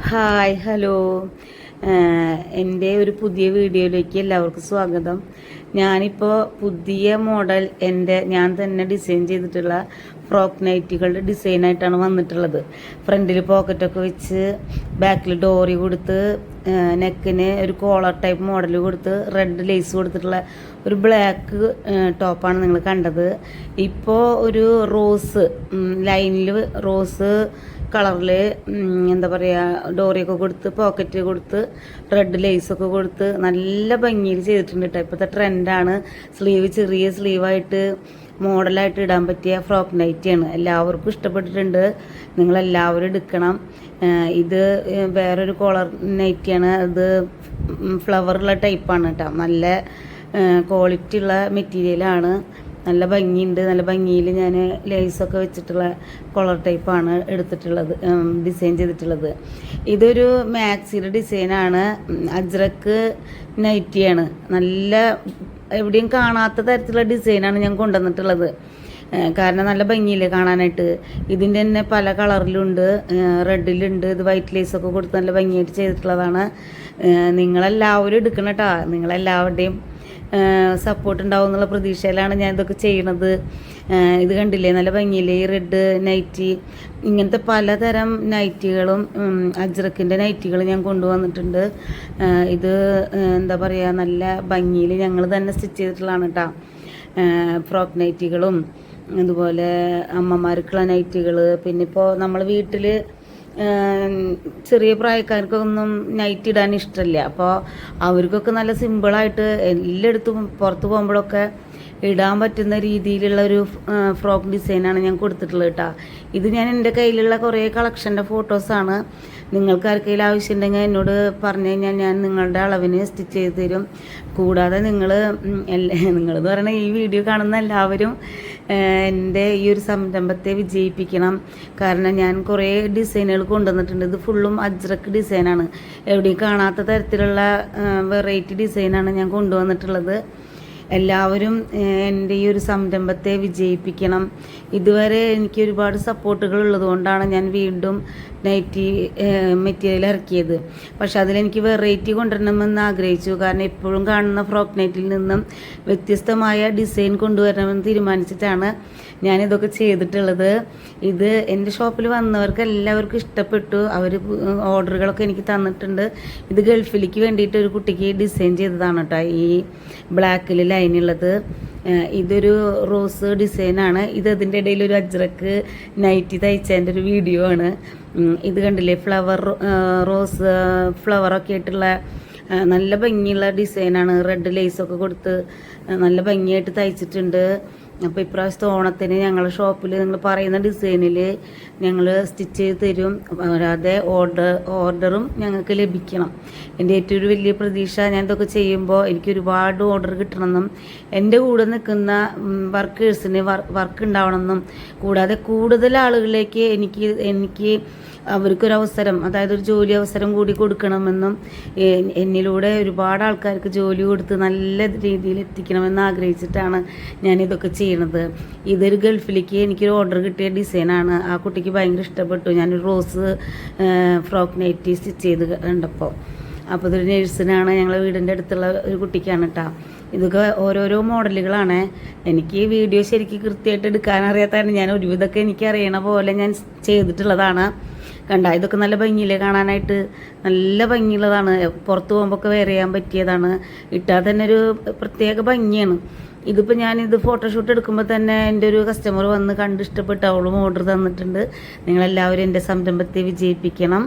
Hi hello എൻ്റെ ഒരു പുതിയ വീഡിയോയിലേക്ക് എല്ലാവർക്കും സ്വാഗതം. ഞാനിപ്പോൾ പുതിയ മോഡൽ ഞാൻ തന്നെ ഡിസൈൻ ചെയ്തിട്ടുള്ള ഫ്രോക്ക് നൈറ്റികളുടെ ഡിസൈനായിട്ടാണ് വന്നിട്ടുള്ളത്. ഫ്രണ്ടിൽ പോക്കറ്റൊക്കെ വെച്ച് ബാക്കിൽ ഡോറി കൊടുത്ത് നെക്കിന് ഒരു കോളർ ടൈപ്പ് മോഡൽ കൊടുത്ത് റെഡ് ലേസ് കൊടുത്തിട്ടുള്ള ഒരു ബ്ലാക്ക് ടോപ്പാണ് നിങ്ങൾ കണ്ടത്. ഇപ്പോൾ ഒരു റോസ് ലൈനിൽ റോസ് കളറിൽ എന്താ പറയുക ഡോറിയൊക്കെ കൊടുത്ത് പോക്കറ്റ് കൊടുത്ത് റെഡ് ലേസൊക്കെ കൊടുത്ത് നല്ല ഭംഗിയിൽ ചെയ്തിട്ടുണ്ട് കേട്ടോ. ഇപ്പോഴത്തെ ട്രെൻഡാണ് ചെറിയ സ്ലീവായിട്ട് മോഡലായിട്ട് ഇടാൻ പറ്റിയ ഫ്രോക്ക് നൈറ്റിയാണ്. എല്ലാവർക്കും ഇഷ്ടപ്പെട്ടിട്ടുണ്ട്. നിങ്ങളെല്ലാവരും എടുക്കണം. ഇത് വേറൊരു കോളർ നൈറ്റിയാണ്. അത് ഫ്ലവറുള്ള ടൈപ്പാണ് കേട്ടോ. നല്ല ക്വാളിറ്റി ഉള്ള മെറ്റീരിയലാണ്. നല്ല ഭംഗിയുണ്ട്. നല്ല ഭംഗിയിൽ ഞാൻ ലേസൊക്കെ വെച്ചിട്ടുള്ള കോളർ ടൈപ്പാണ് എടുത്തിട്ടുള്ളത്, ഡിസൈൻ ചെയ്തിട്ടുള്ളത്. ഇതൊരു മാക്സിയുടെ ഡിസൈനാണ്. അജ്രക്ക് നൈറ്റിയാണ്. നല്ല എവിടെയും കാണാത്ത തരത്തിലുള്ള ഡിസൈനാണ് ഞാൻ കൊണ്ടുവന്നിട്ടുള്ളത്. കാരണം നല്ല ഭംഗിയില്ലേ കാണാനായിട്ട്. ഇതിൻ്റെ തന്നെ പല കളറിലുണ്ട്, റെഡിലുണ്ട്. ഇത് വൈറ്റ് ലേസൊക്കെ കൊടുത്ത് നല്ല ഭംഗിയായിട്ട് ചെയ്തിട്ടുള്ളതാണ്. നിങ്ങളെല്ലാവരും എടുക്കണം കേട്ടോ. നിങ്ങളെല്ലാവരുടെയും സപ്പോർട്ട് ഉണ്ടാവും എന്നുള്ള പ്രതീക്ഷയിലാണ് ഞാൻ ഇതൊക്കെ ചെയ്യണത്. ഇത് കണ്ടില്ലേ നല്ല ഭംഗിയില്ലേ ഈ റെഡ് നൈറ്റി. ഇങ്ങനത്തെ പലതരം നൈറ്റികളും അജ്രക്കിൻ്റെ നൈറ്റികൾ ഞാൻ കൊണ്ടുവന്നിട്ടുണ്ട്. ഇത് എന്താ പറയുക നല്ല ഭംഗിയിൽ ഞങ്ങൾ തന്നെ സ്റ്റിച്ച് ചെയ്തിട്ടുള്ളതാണ് കേട്ടോ. ഫ്രോക്ക് നൈറ്റികളും അതുപോലെ അമ്മമാർക്കുള്ള നൈറ്റികൾ. പിന്നെ ഇപ്പോൾ നമ്മൾ വീട്ടിൽ ചെറിയ പ്രായക്കാർക്കൊന്നും നൈറ്റ് ഇടാൻ ഇഷ്ടമില്ല. അപ്പോൾ അവർക്കൊക്കെ നല്ല സിമ്പിളായിട്ട് എല്ലായിടത്തും പുറത്ത് പോകുമ്പോഴൊക്കെ ഇടാൻ പറ്റുന്ന രീതിയിലുള്ള ഒരു ഫ്രോക്ക് ഡിസൈനാണ് ഞാൻ കൊടുത്തിട്ടുള്ളത് കേട്ടോ. ഇത് ഞാൻ എൻ്റെ കയ്യിലുള്ള കുറേ കളക്ഷൻ്റെ ഫോട്ടോസാണ്. നിങ്ങൾക്ക് ആർക്കെങ്കിലും ആവശ്യമുണ്ടെങ്കിൽ എന്നോട് പറഞ്ഞു കഴിഞ്ഞാൽ ഞാൻ നിങ്ങളുടെ അളവിന് സ്റ്റിച്ച് ചെയ്ത് തരും. കൂടാതെ നിങ്ങളെന്ന് പറയുന്ന ഈ വീഡിയോ കാണുന്ന എല്ലാവരും എൻ്റെ ഈ ഒരു സംരംഭത്തെ വിജയിപ്പിക്കണം. കാരണം ഞാൻ കുറേ ഡിസൈനുകൾ കൊണ്ടുവന്നിട്ടുണ്ട്. ഇത് ഫുള്ളും അജ്രക്ക് ഡിസൈനാണ്. എവിടെയും കാണാത്ത തരത്തിലുള്ള വെറൈറ്റി ഡിസൈനാണ് ഞാൻ കൊണ്ടുവന്നിട്ടുള്ളത്. എല്ലാവരും എൻ്റെ ഈ ഒരു സംരംഭത്തെ വിജയിപ്പിക്കണം. ഇതുവരെ എനിക്ക് ഒരുപാട് സപ്പോർട്ടുകൾ ഉള്ളതുകൊണ്ടാണ് ഞാൻ വീണ്ടും നൈറ്റി മെറ്റീരിയൽ ഇറക്കിയത്. പക്ഷെ അതിലെനിക്ക് വെറൈറ്റി കൊണ്ടുവരണമെന്ന് ആഗ്രഹിച്ചു. കാരണം എപ്പോഴും കാണുന്ന ഫ്രോക്ക് നൈറ്റിൽ നിന്നും വ്യത്യസ്തമായ ഡിസൈൻ കൊണ്ടുവരണമെന്ന് തീരുമാനിച്ചിട്ടാണ് ഞാനിതൊക്കെ ചെയ്തിട്ടുള്ളത്. ഇത് എൻ്റെ ഷോപ്പിൽ വന്നവർക്ക് എല്ലാവർക്കും ഇഷ്ടപ്പെട്ടു. അവർ ഓർഡറുകളൊക്കെ എനിക്ക് തന്നിട്ടുണ്ട്. ഇത് ഗൾഫിലേക്ക് വേണ്ടിയിട്ട് ഒരു കുട്ടിക്ക് ഡിസൈൻ ചെയ്തതാണ് കേട്ടോ. ഈ ബ്ലാക്കിൽ ലൈനുള്ളത് ഇതൊരു റോസ് ഡിസൈനാണ്. ഇത് അതിൻ്റെ ഇടയിൽ ഒരു അജ്രക്ക് നൈറ്റി തയ്ച്ചതിൻ്റെ ഒരു വീഡിയോ ആണ്. ഇത് കണ്ടില്ലേ റോസ് ഫ്ലവറൊക്കെ ആയിട്ടുള്ള നല്ല ഭംഗിയുള്ള ഡിസൈനാണ്. റെഡ് ലേസൊക്കെ കൊടുത്ത് നല്ല ഭംഗിയായിട്ട് തയ്ച്ചിട്ടുണ്ട്. അപ്പോൾ ഇപ്രാവശ്യത്തെ ഓണത്തിന് ഞങ്ങളുടെ ഷോപ്പിൽ നിങ്ങൾ പറയുന്ന ഡിസൈനിൽ ഞങ്ങൾ സ്റ്റിച്ച് ചെയ്ത് തരും. അല്ലാതെ ഓർഡറും ഞങ്ങൾക്ക് ലഭിക്കണം. എൻ്റെ ഏറ്റവും ഒരു വലിയ പ്രതീക്ഷ ഞാൻ ഇതൊക്കെ ചെയ്യുമ്പോൾ എനിക്ക് ഒരുപാട് ഓർഡർ കിട്ടണമെന്നും എൻ്റെ കൂടെ നിൽക്കുന്ന വർക്കേഴ്സിന് വർക്ക് ഉണ്ടാവണമെന്നും കൂടാതെ കൂടുതൽ ആളുകളിലേക്ക് എനിക്ക് അവർക്കൊരവസരം, അതായത് ഒരു ജോലി അവസരം കൂടി കൊടുക്കണമെന്നും എന്നിലൂടെ ഒരുപാട് ആൾക്കാർക്ക് ജോലി കൊടുത്ത് നല്ല രീതിയിൽ എത്തിക്കണമെന്ന് ആഗ്രഹിച്ചിട്ടാണ് ഞാനിതൊക്കെ ചെയ്യണത്. ഇതൊരു ഗൾഫിലേക്ക് എനിക്കൊരു ഓർഡർ കിട്ടിയ ഡിസൈനാണ്. ആ കുട്ടിക്ക് ഭയങ്കര ഇഷ്ടപ്പെട്ടു. ഞാനൊരു റോസ് ഫ്രോക്ക് നൈറ്റി സ്റ്റിച്ച് ചെയ്ത് കണ്ടപ്പോൾ. അപ്പോൾ ഇതൊരു നേഴ്സിനാണ്, ഞങ്ങളുടെ വീടിൻ്റെ അടുത്തുള്ള ഒരു കുട്ടിക്കാണ് കേട്ടോ. ഇതൊക്കെ ഓരോരോ മോഡലുകളാണ്. എനിക്ക് വീഡിയോ ശരിക്കും കൃത്യമായിട്ട് എടുക്കാനറിയാത്തതാണ്. ഞാൻ ഒരുവിധമൊക്കെ എനിക്ക് അറിയണ പോലെ ഞാൻ ചെയ്തിട്ടുള്ളതാണ്. കണ്ട ഇതൊക്കെ നല്ല ഭംഗിയില്ലേ കാണാനായിട്ട്. നല്ല ഭംഗിയുള്ളതാണ്. പുറത്ത് പോകുമ്പോഴൊക്കെ വെയർ ചെയ്യാൻ പറ്റിയതാണ്. ഇട്ടാൽ തന്നെ ഒരു പ്രത്യേക ഭംഗിയാണ്. ഇതിപ്പോൾ ഞാനിത് ഫോട്ടോഷൂട്ട് എടുക്കുമ്പോൾ തന്നെ എൻ്റെ ഒരു കസ്റ്റമർ വന്ന് കണ്ട് ഇഷ്ടപ്പെട്ട് അവളും ഓർഡർ തന്നിട്ടുണ്ട്. നിങ്ങളെല്ലാവരും എൻ്റെ സംരംഭത്തെ വിജയിപ്പിക്കണം.